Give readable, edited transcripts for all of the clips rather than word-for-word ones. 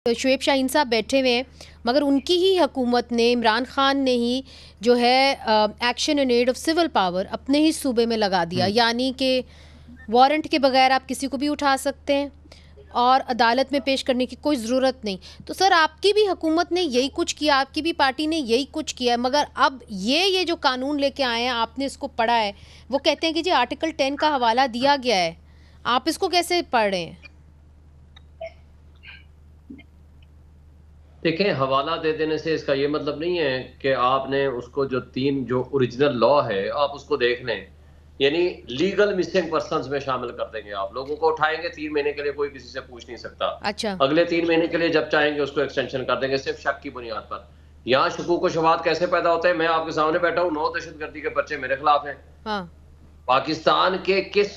शुएब शाहीन साहब बैठे हुए हैं, मगर उनकी ही हुकूमत ने, इमरान खान ने ही जो है action in aid of civil power अपने ही सूबे में लगा दिया, यानी कि वारंट के बगैर आप किसी को भी उठा सकते हैं और अदालत में पेश करने की कोई ज़रूरत नहीं। तो सर, आपकी भी हुकूमत ने यही कुछ किया, आपकी भी पार्टी ने यही कुछ किया है, मगर अब ये जो कानून लेके आए हैं, आपने इसको पढ़ा है, वो कहते हैं कि जी आर्टिकल 10 का हवाला दिया गया है, आप इसको कैसे पढ़ रहे हैं? देखें, हवाला दे देने से इसका ये मतलब नहीं है कि आपने उसको जो ओरिजिनल लॉ है आप उसको देख लें, यानी लीगल मिसिंग पर्संस में शामिल कर देंगे। आप लोगों को उठाएंगे 3 महीने के लिए, कोई किसी से पूछ नहीं सकता। अच्छा। अगले 3 महीने के लिए जब चाहेंगे उसको एक्सटेंशन कर देंगे, सिर्फ शक की बुनियाद पर। यहाँ शकूक व शुबहात कैसे पैदा होते हैं? मैं आपके सामने बैठा हूँ, 9 दहशतगर्दी के पर्चे मेरे खिलाफ हैं। हाँ। पाकिस्तान के किस,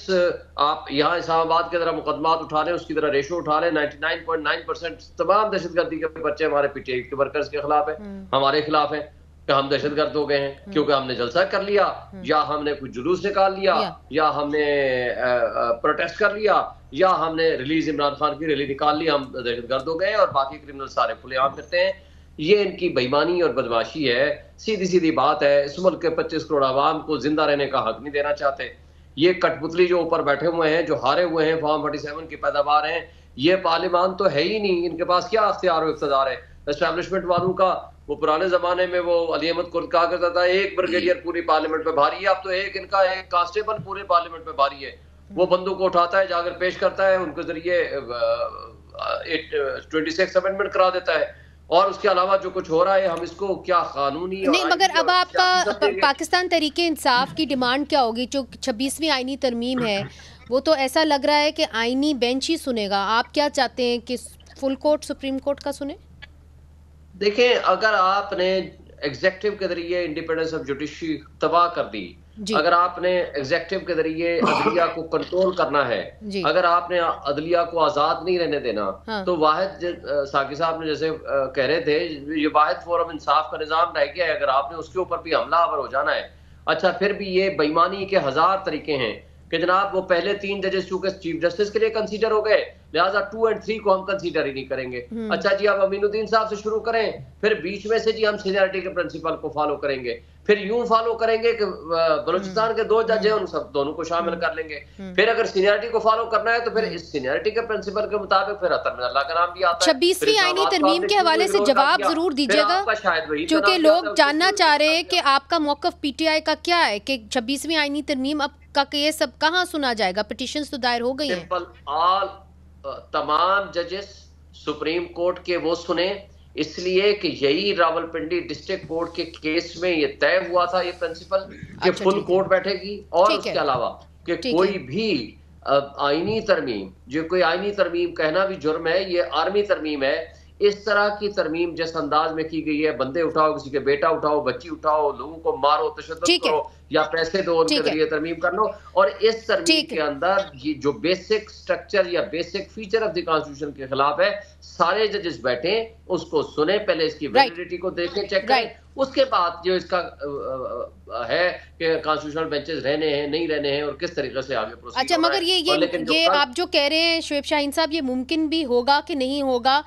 आप यहाँ इस्लामाबाद के तरह मुकदमात उठा लें, उसकी तरह रेशो उठा लें, 99.9% तमाम दहशतगर्दी के बच्चे हमारे पीटीआई के वर्कर्स के खिलाफ है, हमारे खिलाफ है कि हम दहशतगर्द हो गए हैं क्योंकि हमने जलसा कर लिया, या हमने कुछ जुलूस निकाल लिया, या हमने प्रोटेस्ट कर लिया, या हमने रिलीज इमरान खान की रैली निकाल ली, हम दहशतगर्द हो गए और बाकी क्रिमिनल सारे खुलेआम करते हैं। ये इनकी बेईमानी और बदमाशी है। सीधी सीधी बात है, इस मुल्क के 25 करोड़ आवाम को जिंदा रहने का हक नहीं देना चाहते। ये कठपुतली जो ऊपर बैठे हुए हैं, जो हारे हुए हैं, फॉर्म 47 की पैदावार हैं, ये पार्लियामान तो है ही नहीं, इनके पास क्या अख्तियार और इख्तियार है। एस्टैब्लिशमेंट वालों का, वो पुराने जमाने में वो अली अहमद कुर्द कहा करता था एक ब्रिगेडियर पूरी पार्लियामेंट में भारी है, अब तो एक कांस्टेबल पूरे पार्लियामेंट में भारी है। वो बंदूक को उठाता है, जाकर पेश करता है, उनके जरिए 26 अमेंडमेंट करा देता है, और उसके अलावा जो कुछ हो रहा है हम इसको क्या कानूनी नहीं, मगर अब आपका पाकिस्तान तहरीके इंसाफ की डिमांड क्या होगी? जो 26वीं आईनी तरमीम है, वो तो ऐसा लग रहा है कि आईनी बेंच ही सुनेगा। आप क्या चाहते हैं कि फुल कोर्ट, सुप्रीम कोर्ट का सुने? देखें, अगर आपने एग्जेक्टिव के जरिए इंडिपेंडेंस ऑफ जुडिशरी तबाह कर दी, अगर आपने एग्जेक्टिव के जरिए अदलिया को कंट्रोल करना है, अगर आपने अदलिया को आजाद नहीं रहने देना, तो वाहिद साकी साहब ने जैसे कह रहे थे, ये वाहिद फोरम इंसाफ का निजाम रह गया है। अगर आपने उसके ऊपर भी हमलावर हो जाना है, अच्छा फिर भी ये बेईमानी के 1000 तरीके हैं कि जनाब वो पहले 3 जजेस चूंकि चीफ जस्टिस के लिए कंसीडर हो गए, लिहाजा 2 और 3 को हम कंसीडर ही नहीं करेंगे। अच्छा जी, आप अमीनुद्दीन साहब से शुरू करें, फिर बीच में से जी हम सीनियरिटी के प्रिंसिपल को फॉलो करेंगे, फिर यूं फॉलो करेंगे कि बलूचिस्तान के 2 जज हैं, उन सब दोनों को शामिल कर लेंगे। फिर अगर सीनियरिटी को फॉलो करना है तो फिर इस सीनियरिटी के प्रिंसिपल के मुताबिक फिर अतर में अल्लाह का नाम भी आता है। 26वीं आईनी तरमीम के हवाले से जवाब जरूर दीजिएगा, क्योंकि लोग जानना चाह रहे हैं कि आपका मौकफ पीटीआई का क्या है कि 26वीं आईनी तरमीम अब का ये सब कहाँ सुना जाएगा? पिटीशंस तो दायर हो गई हैं। तमाम जजेस सुप्रीम कोर्ट के वो सुने, इसलिए कि यही रावलपिंडी डिस्ट्रिक्ट कोर्ट के केस में ये तय हुआ था, ये प्रिंसिपल कि फुल कोर्ट बैठेगी, और उसके अलावा कि कोई भी आईनी तरमीम, जो कोई आईनी तरमीम कहना भी जुर्म है, ये आर्मी तरमीम है। इस तरह की तरमीम जिस अंदाज में की गई है, बंदे उठाओ, किसी के बेटा उठाओ, बच्ची उठाओ, लोगों को मारो, तशद्दुद करो, या पैसे दो, उनके जरिए तरमीम कर लो, और इस तरमीम के अंदर ये जो बेसिक स्ट्रक्चर या basic feature of the constitution के खिलाफ है, सारे जजेस बैठे, उसको सुने, पहले इसकी वैलिडिटी को देखें, चेक करें, उसके बाद जो इसका है कि कॉन्स्टिट्यूशनल बेंचेस रहने हैं, नहीं रहने हैं, और किस तरीके से आगे प्रोसीड। अच्छा, मगर ये आप जो कह रहे हैं शुएब शाहीन साहब, ये मुमकिन भी होगा कि नहीं होगा?